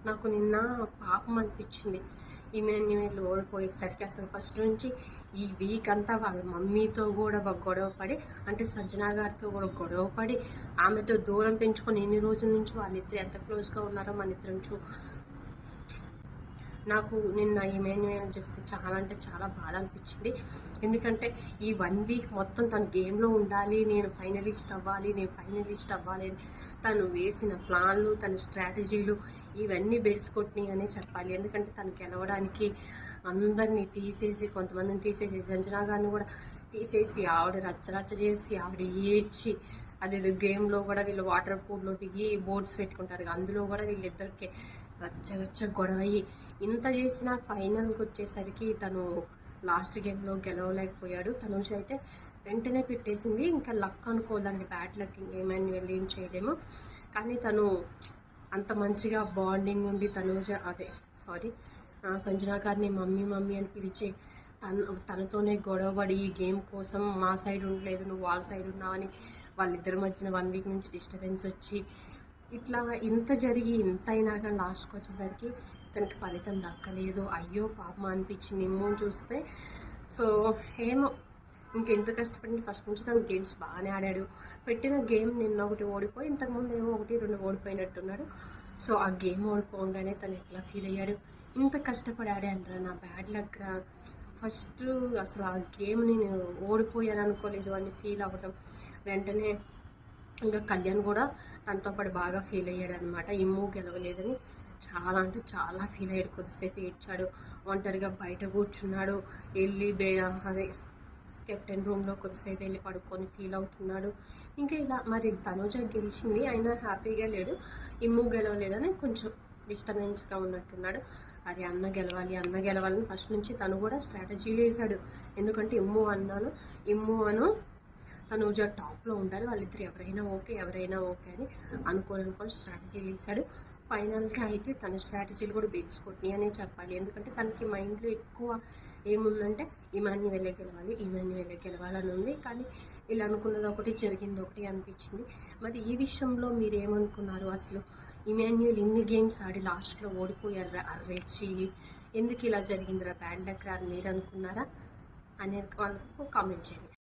నాకు నిన్న పాపం అనిపించింది. ఇమాన్యుయల్ ఓడిపోయేసరికి అసలు ఫస్ట్ నుంచి ఈ వీక్ అంతా వాళ్ళ మమ్మీతో కూడా గొడవ పడి, అంటే సంజన గారితో కూడా గొడవ పడి, ఆమెతో దూరం పెంచుకొని ఇన్ని రోజుల నుంచి వాళ్ళిద్దరు ఎంత క్లోజ్గా ఉన్నారో మన ఇద్దరం నాకు నిన్న ఇమాన్యుయల్ చూస్తే చాలా అంటే చాలా బాధ అనిపించింది. ఎందుకంటే ఈ 1 వీక్ మొత్తం తను గేమ్లో ఉండాలి, నేను ఫైనలిస్ట్ అవ్వాలి అని తను వేసిన ప్లాన్లు, తన స్ట్రాటజీలు ఇవన్నీ బెడిసికొట్టినాయి అనే చెప్పాలి. ఎందుకంటే తను గెలవడానికి అందరినీ తీసేసి, కొంతమందిని తీసేసి, సంజన గారిని కూడా తీసేసి, ఆవిడ రచ్చరచ్చ చేసి, ఆవిడ ఏడ్చి, అదేదో గేమ్లో కూడా వీళ్ళు వాటర్ పూల్లో దిగి బోర్డ్స్ పెట్టుకుంటారు, అందులో కూడా వీళ్ళిద్దరికి రచ్చ గొడవ అయ్యి ఇంత చేసినా ఫైనల్కి వచ్చేసరికి తను లాస్ట్ గేమ్లో గెలవలేకపోయాడు. తనూజ అయితే వెంటనే పెట్టేసింది. ఇంకా లక్ అనుకోవాలండి, బ్యాడ్ లక్, ఇంకేమైనా ఏం చేయలేము. కానీ తను అంత మంచిగా బాండింగ్ ఉండి సంజన గారిని మమ్మీ అని పిలిచి తనతోనే గొడవపడి ఈ గేమ్ కోసం మా సైడ్ ఉండలేదు, నువ్వు వాళ్ళ సైడ్ ఉన్నావని వాళ్ళిద్దరి మధ్యన 1 వీక్ నుంచి డిస్టర్బెన్స్ వచ్చి ఇట్లా ఇంత జరిగి ఇంత అయినా కానీ లాస్ట్కి వచ్చేసరికి తనకి ఫలితం దక్కలేదు. అయ్యో పాపం అనిపించింది ఇమ్మని చూస్తే. సో ఏమో ఇంకెంత కష్టపడి ఫస్ట్ నుంచి తను గేమ్స్ బాగానే ఆడాడు. పెట్టిన గేమ్ నిన్న ఒకటి ఓడిపోయి, ఇంతకుముందు ఏమో 1-2 ఓడిపోయినట్టున్నాడు. సో ఆ గేమ్ ఓడిపోగానే తను ఎట్లా ఫీల్ అయ్యాడు, ఇంత కష్టపడి ఆడాను నా బ్యాడ్ లక్, ఫస్ట్ అసలు ఆ గేమ్ని నేను ఓడిపోయాను అనుకోలేదు అని ఫీల్ అవ్వడం. వెంటనే ఇంకా కళ్యాణ్ కూడా తనతో పాటు బాగా ఫీల్ అయ్యాడు అనమాట. ఇమ్ము గెలవలేదని చాలా అంటే చాలా ఫీల్ అయ్యాడు. కొద్దిసేపు ఏడ్చాడు, ఒంటరిగా బయట కూర్చున్నాడు, వెళ్ళి అదే కెప్టెన్ రూమ్లో కొద్దిసేపు వెళ్ళి పడుకొని ఫీల్ అవుతున్నాడు. ఇంకా ఇలా మరి తనూజ గెలిచింది, అయినా హ్యాపీగా లేడు. ఇమ్ము గెలవలేదని కొంచెం డిస్టర్బెన్స్గా ఉన్నట్టున్నాడు. అరే అన్న గెలవాలని ఫస్ట్ నుంచి తను కూడా స్ట్రాటజీలు వేసాడు. ఎందుకంటే ఇమ్ము అను తనూజ టాప్లో ఉండాలి, వాళ్ళిద్దరు ఎవరైనా ఓకే అని అనుకోని స్ట్రాటజీలు వేసాడు. ఫైనల్గా అయితే తన స్ట్రాటజీలు కూడా బెడిసికొట్టినాయి అనే చెప్పాలి. ఎందుకంటే తనకి మైండ్లో ఎక్కువ ఏముందంటే ఇమాన్యుయలే గెలవాలని ఉంది. కానీ ఇలా అనుకున్నది ఒకటి, జరిగింది ఒకటి అనిపించింది. మరి ఈ విషయంలో మీరు ఏమనుకున్నారు? అసలు ఇమాన్యుయల్ ఇన్ని గేమ్స్ ఆడి లాస్ట్లో ఓడిపోయారు, అర్రేచి ఎందుకు ఇలా జరిగిందిరా, బ్యాడ్ లక్ రా అని మీరు అనుకున్నారా అనేది వాళ్ళకు కామెంట్ చేయండి.